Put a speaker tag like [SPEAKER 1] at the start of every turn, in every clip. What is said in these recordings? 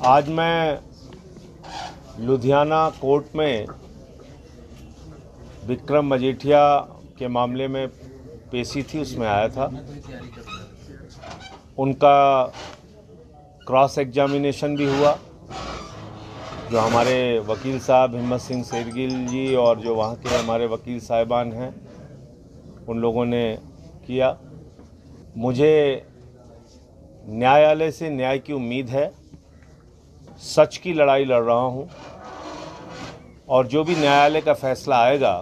[SPEAKER 1] आज मैं लुधियाना कोर्ट में विक्रम मजीठिया के मामले में पेशी थी, उसमें आया था। उनका क्रॉस एग्जामिनेशन भी हुआ। जो हमारे वकील साहब हिम्मत सिंह शेरगिल जी और जो वहाँ के हमारे वकील साहिबान हैं, उन लोगों ने किया। मुझे न्यायालय से न्याय की उम्मीद है। सच की लड़ाई लड़ रहा हूँ और जो भी न्यायालय का फैसला आएगा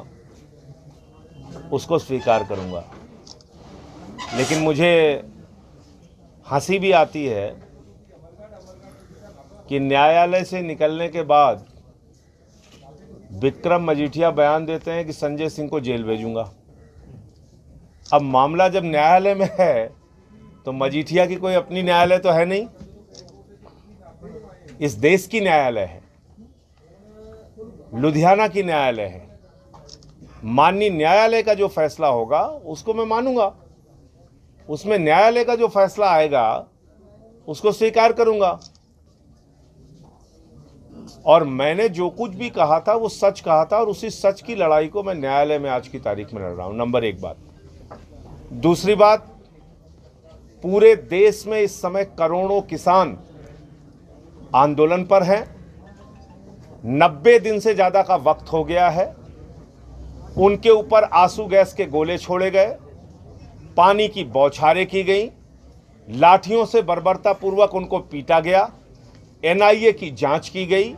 [SPEAKER 1] उसको स्वीकार करूँगा। लेकिन मुझे हंसी भी आती है कि न्यायालय से निकलने के बाद विक्रम मजीठिया बयान देते हैं कि संजय सिंह को जेल भेजूंगा। अब मामला जब न्यायालय में है तो मजीठिया की कोई अपनी न्यायालय तो है नहीं, इस देश की न्यायालय है, लुधियाना की न्यायालय है। माननीय न्यायालय का जो फैसला होगा उसको मैं मानूंगा, उसमें न्यायालय का जो फैसला आएगा उसको स्वीकार करूंगा। और मैंने जो कुछ भी कहा था वो सच कहा था और उसी सच की लड़ाई को मैं न्यायालय में आज की तारीख में लड़ रहा हूं। नंबर एक बात। दूसरी बात, पूरे देश में इस समय करोड़ों किसान आंदोलन पर हैं। 90 दिन से ज्यादा का वक्त हो गया है। उनके ऊपर आंसू गैस के गोले छोड़े गए, पानी की बौछारें की गई, लाठियों से बर्बरतापूर्वक उनको पीटा गया, एनआईए की जांच की गई,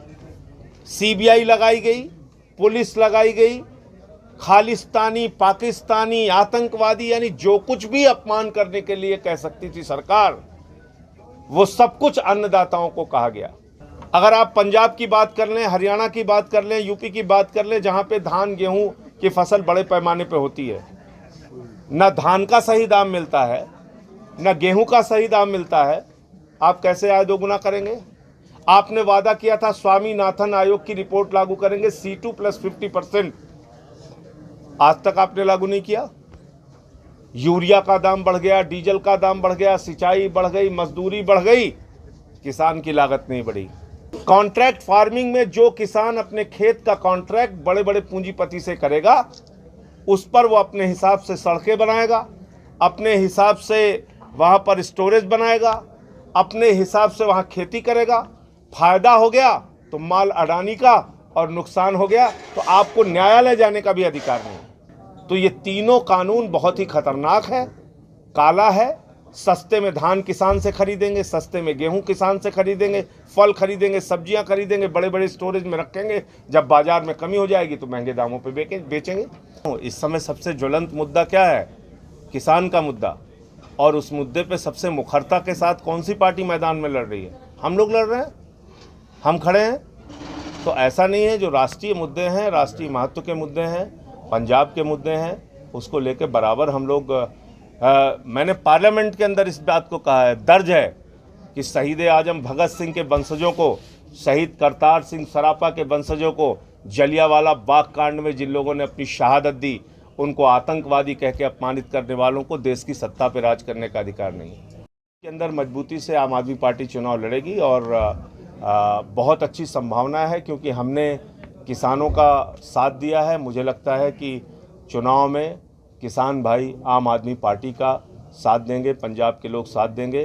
[SPEAKER 1] सीबीआई लगाई गई, पुलिस लगाई गई, खालिस्तानी, पाकिस्तानी, आतंकवादी, यानी जो कुछ भी अपमान करने के लिए कह सकती थी सरकार, वो सब कुछ अन्नदाताओं को कहा गया। अगर आप पंजाब की बात कर लें, हरियाणा की बात कर लें, यूपी की बात कर लें, जहां पे धान गेहूं की फसल बड़े पैमाने पे होती है, न धान का सही दाम मिलता है, न गेहूं का सही दाम मिलता है, आप कैसे आय दोगुना करेंगे? आपने वादा किया था स्वामीनाथन आयोग की रिपोर्ट लागू करेंगे, C2 + 50%, आज तक आपने लागू नहीं किया। यूरिया का दाम बढ़ गया, डीजल का दाम बढ़ गया, सिंचाई बढ़ गई, मजदूरी बढ़ गई, किसान की लागत नहीं बढ़ी। कॉन्ट्रैक्ट फार्मिंग में जो किसान अपने खेत का कॉन्ट्रैक्ट बड़े बड़े पूंजीपति से करेगा, उस पर वो अपने हिसाब से सड़कें बनाएगा, अपने हिसाब से वहां पर स्टोरेज बनाएगा, अपने हिसाब से वहां खेती करेगा। फायदा हो गया तो माल अडानी का और नुकसान हो गया तो आपको न्यायालय जाने का भी अधिकार नहीं। तो ये तीनों कानून बहुत ही खतरनाक है, काला है। सस्ते में धान किसान से खरीदेंगे, सस्ते में गेहूं किसान से खरीदेंगे, फल खरीदेंगे, सब्जियां खरीदेंगे, बड़े बड़े स्टोरेज में रखेंगे। जब बाजार में कमी हो जाएगी तो महंगे दामों पे बेचेंगे। इस समय सबसे ज्वलंत मुद्दा क्या है? किसान का मुद्दा। और उस मुद्दे पे सबसे मुखरता के साथ कौन सी पार्टी मैदान में लड़ रही है? हम लोग लड़ रहे हैं, हम खड़े हैं। तो ऐसा नहीं है, जो राष्ट्रीय मुद्दे हैं, राष्ट्रीय महत्व के मुद्दे हैं, पंजाब के मुद्दे हैं, उसको लेकर बराबर हम लोग मैंने पार्लियामेंट के अंदर इस बात को कहा है, दर्ज है कि शहीद आजम भगत सिंह के वंशजों को, शहीद करतार सिंह सरापा के वंशजों को, जलियांवाला बाग कांड में जिन लोगों ने अपनी शहादत दी, उनको आतंकवादी कह के अपमानित करने वालों को देश की सत्ता पर राज करने का अधिकार नहीं है। के अंदर मजबूती से आम आदमी पार्टी चुनाव लड़ेगी और बहुत अच्छी संभावना है, क्योंकि हमने किसानों का साथ दिया है। मुझे लगता है कि चुनाव में किसान भाई आम आदमी पार्टी का साथ देंगे, पंजाब के लोग साथ देंगे